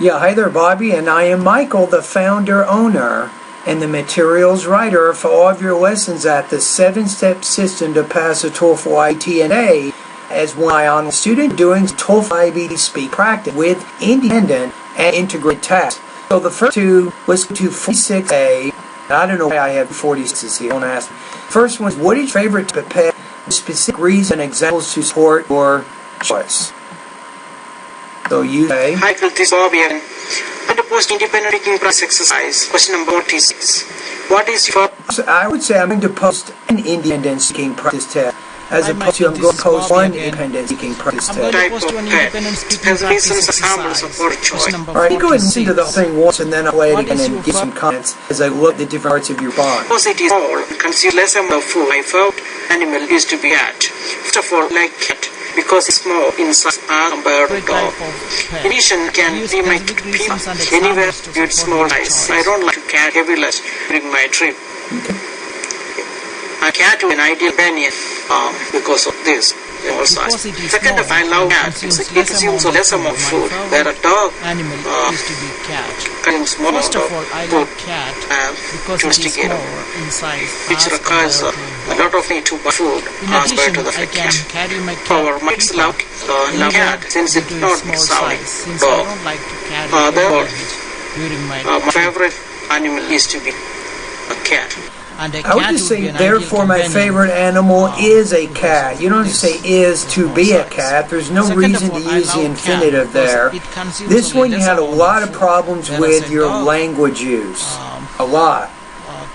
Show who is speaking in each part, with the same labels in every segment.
Speaker 1: Yeah, hi there, Bobby, and I am Michael, the founder, owner, and the materials writer for all of your lessons at the 7-step system to pass the TOEFL iBT and A, as one online student doing TOEFL iBT speak practice with independent and integrated tests. So the first two was to 46A. I don't know why I have 46 here, don't ask me. First one is, what is your favorite pet? Specific reason and examples to support your choice. So you say,
Speaker 2: hi, this is Bobby and the post-independent speaking practice exercise, question number 46. What is your...
Speaker 1: I would say I'm going to post an independent speaking practice test, as opposed to I'm going to post one independent speaking practice test.
Speaker 2: Type of pet has reasons, examples, support choice.
Speaker 1: Alright, you go ahead and listen to the whole thing once and then I'll play it again and give some comments as I look at the different parts of your bond.
Speaker 2: Because it is small and consumes less amount of food, my favorite animal is to be cat. First of all, like cat, because it's small in size compared to dog. In addition, can be my people anywhere with small size. I don't like to carry heavy luggage during my trip. A cat is an ideal companion because of this small size. Second, I love cat because it consumes a less amount of food, where a dog consumes more amount of food domesticated, which requires a lot of need to buy food as compared to the cat. However, my kids love cat since it's not exotic dog. Therefore, my favorite animal is to be a cat.
Speaker 1: I would just say, therefore, my favorite animal is a cat. You don't just say is to be a cat. There's no reason to use the infinitive there. This one you had a lot of problems with your language use. A lot.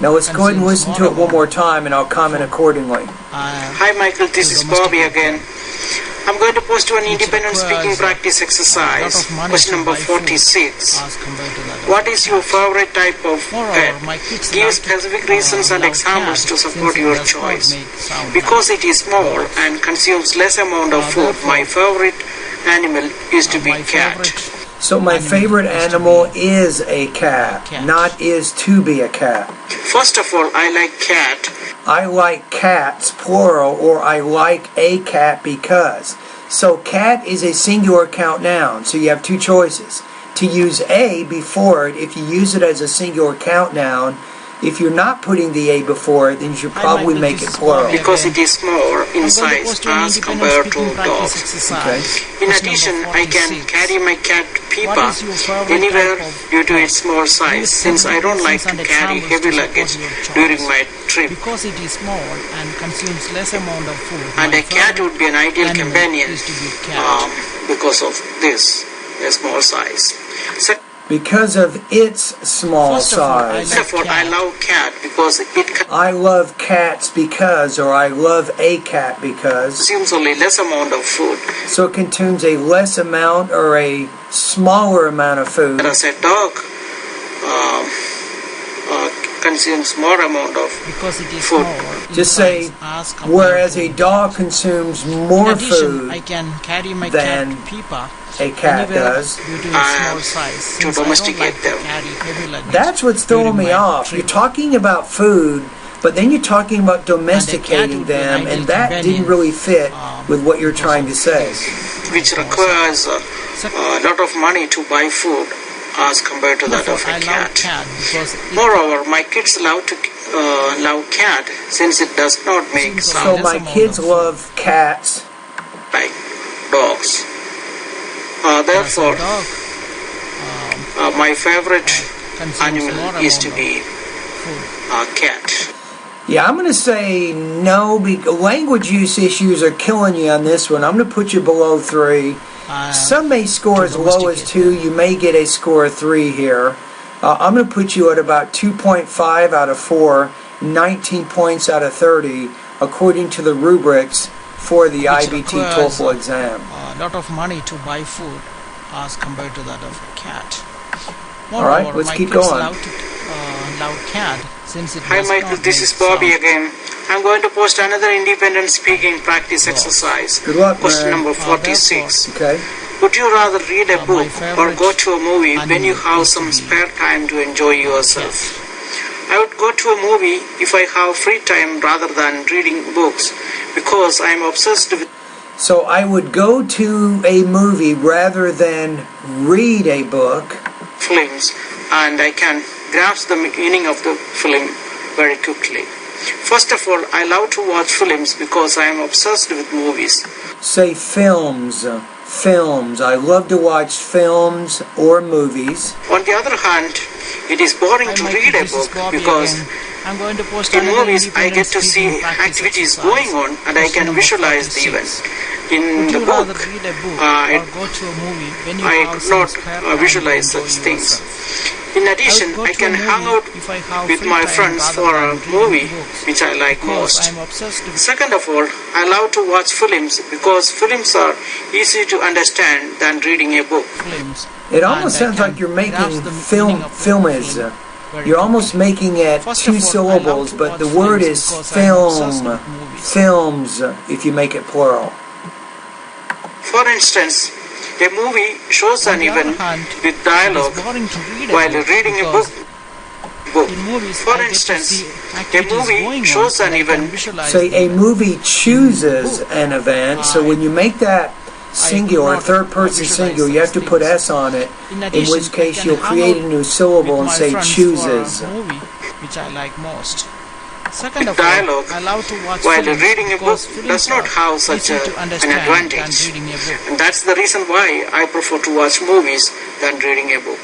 Speaker 1: Now let's go ahead and listen to it one more time and I'll comment accordingly.
Speaker 2: Hi Michael, this is Bobby again. I'm going to post an independent speaking practice exercise, question number 46. What is your favorite type of pet? Give specific reasons and examples to support your choice. Because it is small and consumes less amount of food, my favorite animal is to be cat.
Speaker 1: So my favorite animal is a cat, not is to be a cat.
Speaker 2: First of all, I like cat.
Speaker 1: I like cats, plural, or I like a cat because. So cat is a singular count noun, so you have two choices. To use a before it, if you use it as a singular count noun, if you're not putting the a before it, then you should probably make it plural.
Speaker 2: Because it is smaller in size as compared to dogs.
Speaker 1: Okay.
Speaker 2: In addition, I can carry my cat Pippa anywhere due to its small size, since I don't like to carry heavy luggage during my trip.
Speaker 3: Because it is small and consumes less amount of food.
Speaker 2: And a cat would be an ideal companion because of this, a small size.
Speaker 1: Because of its small size.
Speaker 2: Therefore, I love cat because
Speaker 1: I love cats because, or I love a cat because.
Speaker 2: Consumes only less amount of food.
Speaker 1: So it contains a less amount or a smaller amount of food.
Speaker 2: Whereas a dog consumes more amount of food.
Speaker 1: Just say, whereas a dog consumes more food than a cat does.
Speaker 2: To domesticate them.
Speaker 1: That's what's throwing me off. You're talking about food, but then you're talking about domesticating them, and that didn't really fit with what you're trying to say.
Speaker 2: Which requires a lot of money to buy food as compared to that of a cat. Moreover, my kids love cat since it does not make sound.
Speaker 1: So my kids love cats
Speaker 2: like dogs. Therefore, my favorite animal is to be a cat.
Speaker 1: Yeah, I'm going to say no. Language use issues are killing you on this one. I'm going to put you below 3. Some may score as low as 2. You may get a score of 3 here. I'm going to put you at about 2.5 out of 4, 19 points out of 30, according to the rubrics for the iBT TOEFL exam.
Speaker 3: A lot of money to buy food as compared to that of a cat.
Speaker 1: Alright, let's keep going.
Speaker 2: Hi Michael, this is Bobby again. I'm going to post another independent speaking practice exercise.
Speaker 1: Good luck,
Speaker 2: question number 46.
Speaker 1: Okay.
Speaker 2: Would you rather read a book or go to a movie when you have some spare time to enjoy yourself? I would go to a movie if I have free time rather than reading books, because I'm obsessed with
Speaker 1: So I would go to a movie rather than read a book.
Speaker 2: Films, and I can grasp the meaning of the film very quickly. First of all, I love to watch films because I am obsessed with movies.
Speaker 1: Say films. Films. I love to watch films or movies.
Speaker 2: On the other hand, it is boring to read a book because in movies I get to see activities going on and I can visualize the events. In the book, I could not visualize such things. In addition, I can hang out with my friends for a movie which I like most. Second of all, I love to watch films because films are easy to understand than reading a book.
Speaker 1: It almost sounds like you're making film is. You're almost making it two syllables, but the word is film. Films, if you make it plural.
Speaker 2: For instance, a movie shows an event with dialogue while reading a book. For instance, a movie shows an event.
Speaker 1: Say a movie chooses an event, so when you make that singular, third person singular, you have to put S on it, in which case you'll create a new syllable and say chooses.
Speaker 3: Which I like most. Second of
Speaker 2: Dialogue
Speaker 3: all, I love to watch
Speaker 2: while
Speaker 3: films
Speaker 2: reading a book does not have such an advantage. And that's the reason why I prefer to watch movies than reading a book.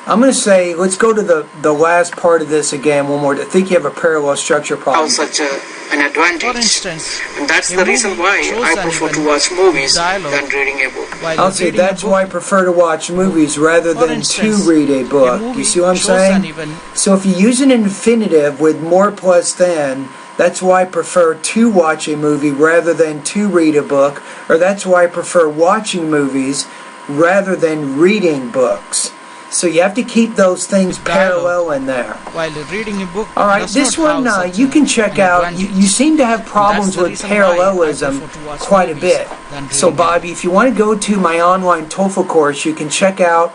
Speaker 1: I'm going to say, let's go to the last part of this again one more. I think you have a parallel structure problem.
Speaker 2: Have such an advantage.
Speaker 3: For instance,
Speaker 2: and that's the reason why I prefer to watch movies than reading a book.
Speaker 1: I'll say that's why I prefer to watch movies rather than to read a book. You see what I'm saying? So if you use an infinitive with more plus than, that's why I prefer to watch a movie rather than to read a book. Or that's why I prefer watching movies rather than reading books. So you have to keep those things parallel in there.
Speaker 3: While reading a book.
Speaker 1: All right, this one you can check out. You seem to have problems with parallelism quite a bit. So Bobby, if you want to go to my online TOEFL course, you can check out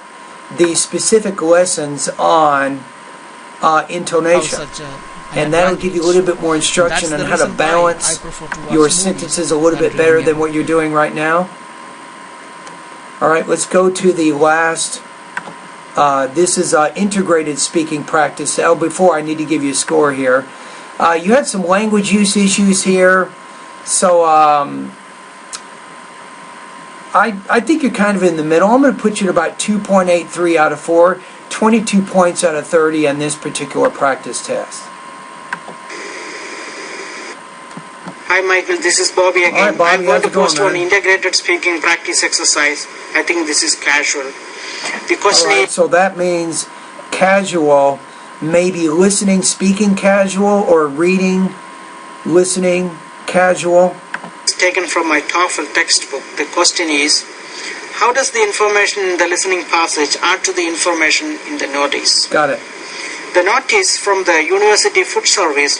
Speaker 1: the specific lessons on intonation. And that'll give you a little bit more instruction on how to balance your sentences a little bit better than what you're doing right now. All right, let's go to the last. This is integrated speaking practice. Before I need to give you a score here. You had some language use issues here. So I think you're kind of in the middle. I'm going to put you at about 2.83 out of 4. 22 points out of 30 on this particular practice test.
Speaker 2: Hi Michael, this is Bobby again.
Speaker 1: Right, Bobby,
Speaker 2: I'm going to post
Speaker 1: man?
Speaker 2: one integrated speaking practice exercise. I think this is casual. The question is,
Speaker 1: so that means casual, maybe listening, speaking casual, or reading, listening casual.
Speaker 2: It's taken from my TOEFL textbook. The question is, how does the information in the listening passage add to the information in the notice?
Speaker 1: Got it.
Speaker 2: The notice from the University Food Service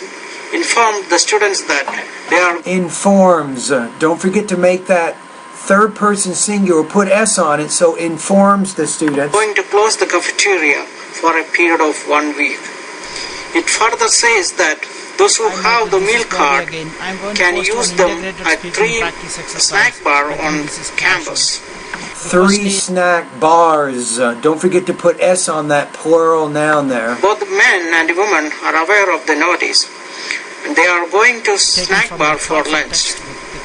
Speaker 2: informed the students that they are
Speaker 1: informs. Don't forget to make that third person singular, put S on it, so informs the students.
Speaker 2: Going to close the cafeteria for a period of 1 week. It further says that those who have the meal card can use them at 3 snack bar on campus.
Speaker 1: 3 snack bars. Don't forget to put S on that plural noun there.
Speaker 2: Both men and women are aware of the notice. And they are going to snack bar for lunch.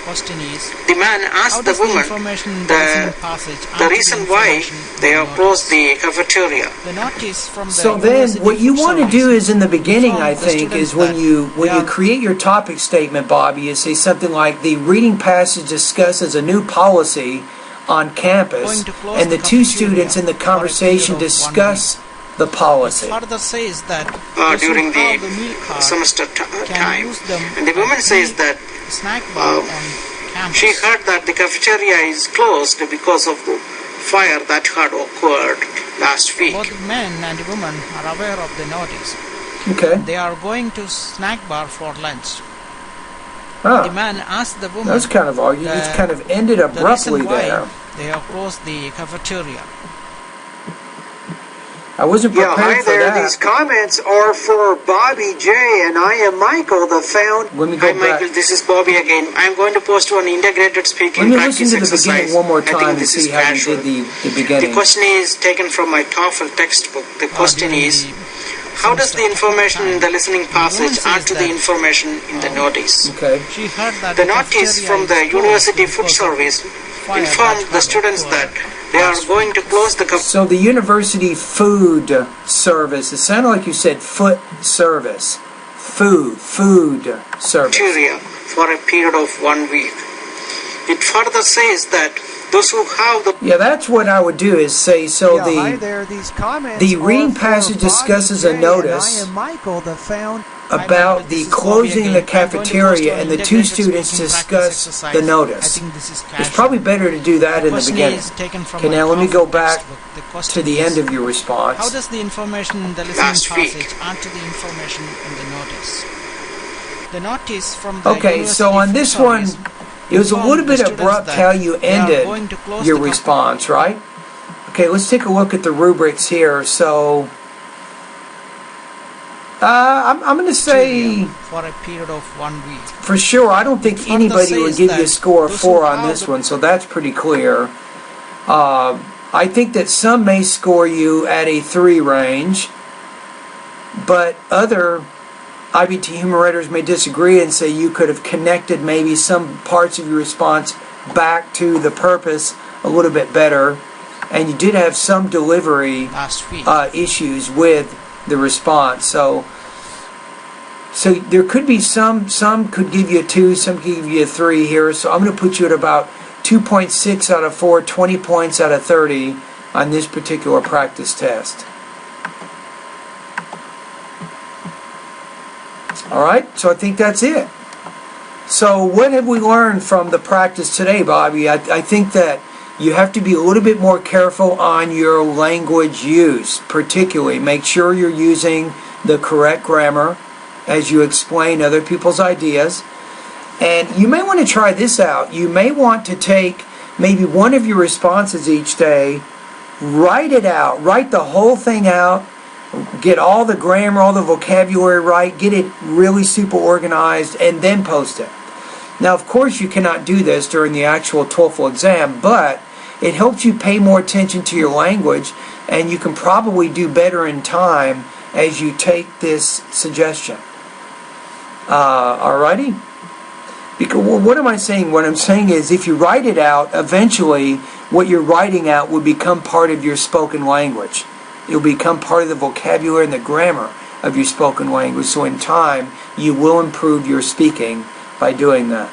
Speaker 2: The man asked the woman the reason why they have closed the cafeteria.
Speaker 1: So then what you want to do is in the beginning, I think, is when you create your topic statement, Bobby, you say something like the reading passage discusses a new policy on campus and the two students in the conversation discuss the policy.
Speaker 2: During the semester time. And the woman says that she heard that the cafeteria is closed because of the fire that had occurred last week.
Speaker 3: Both men and women are aware of the notice.
Speaker 1: Okay.
Speaker 3: They are going to snack bar for lunch.
Speaker 1: The
Speaker 3: man asked the woman.
Speaker 1: That's kind of all. You just kind of ended abruptly there.
Speaker 3: They have closed the cafeteria.
Speaker 1: I wasn't
Speaker 2: Yeah,
Speaker 1: prepared
Speaker 2: hi
Speaker 1: for
Speaker 2: there.
Speaker 1: that.
Speaker 2: These comments are for Bobby J, and I am Michael, the founder.
Speaker 1: Let me go
Speaker 2: Hi,
Speaker 1: back.
Speaker 2: Michael. This is Bobby again. I'm going to post one integrated speaking
Speaker 1: Let me
Speaker 2: practice
Speaker 1: listen to the
Speaker 2: exercise.
Speaker 1: beginning one more
Speaker 2: I think
Speaker 1: time and
Speaker 2: this
Speaker 1: see
Speaker 2: is
Speaker 1: how
Speaker 2: casual.
Speaker 1: you did the
Speaker 2: The
Speaker 1: beginning.
Speaker 2: question is taken from my TOEFL textbook. The question is, how does the information in the listening passage add to the information in the notice?
Speaker 1: Okay.
Speaker 3: She heard that
Speaker 2: The notice from the University Food Service informed the students that they are going to close the
Speaker 1: So the University Food Service, it sounded like you said foot service. Food service.
Speaker 2: cafeteria for a period of 1 week. It further says that those who have the
Speaker 1: Yeah, that's what I would do is say, so
Speaker 4: Yeah, hi
Speaker 1: the
Speaker 4: there. These comments
Speaker 1: the
Speaker 4: are
Speaker 1: reading
Speaker 4: for
Speaker 1: passage
Speaker 4: Bobby
Speaker 1: discusses
Speaker 4: J,
Speaker 1: a notice
Speaker 4: And I am Michael, the founder.
Speaker 1: about the closing the cafeteria, and the two students discuss the notice. It's probably better to do that in the beginning. Okay, now let me go back to the end of your
Speaker 3: How
Speaker 1: response.
Speaker 3: does the information in the listening
Speaker 2: Last week.
Speaker 3: passage add to the information in the notice? The notice from the
Speaker 1: Okay, so on this one, it was a little bit abrupt how you ended your response, right? Okay, let's take a look at the rubrics here. So, I'm going to say,
Speaker 3: for a period of 1 week.
Speaker 1: for sure, I don't think anybody would give you a score of 4 on this one, so that's pretty clear. I think that some may score you at a 3 range, but other IBT human writers may disagree and say you could have connected maybe some parts of your response back to the purpose a little bit better, and you did have some delivery
Speaker 3: Last week.
Speaker 1: issues with the response. So there could be some could give you a 2, some could give you a 3 here. So I'm going to put you at about 2.6 out of 4, 20 points out of 30 on this particular practice test. All right, so I think that's it. So what have we learned from the practice today, Bobby? I think that you have to be a little bit more careful on your language use, particularly. Make sure you're using the correct grammar as you explain other people's ideas. And you may want to try this out. You may want to take maybe one of your responses each day, write it out, write the whole thing out, get all the grammar, all the vocabulary right, get it really super organized, and then post it. Now, of course, you cannot do this during the actual TOEFL exam, but it helps you pay more attention to your language, and you can probably do better in time as you take this suggestion. Alrighty? Because what am I saying? What I'm saying is if you write it out, eventually what you're writing out will become part of your spoken language. It'll become part of the vocabulary and the grammar of your spoken language. So in time, you will improve your speaking by doing that.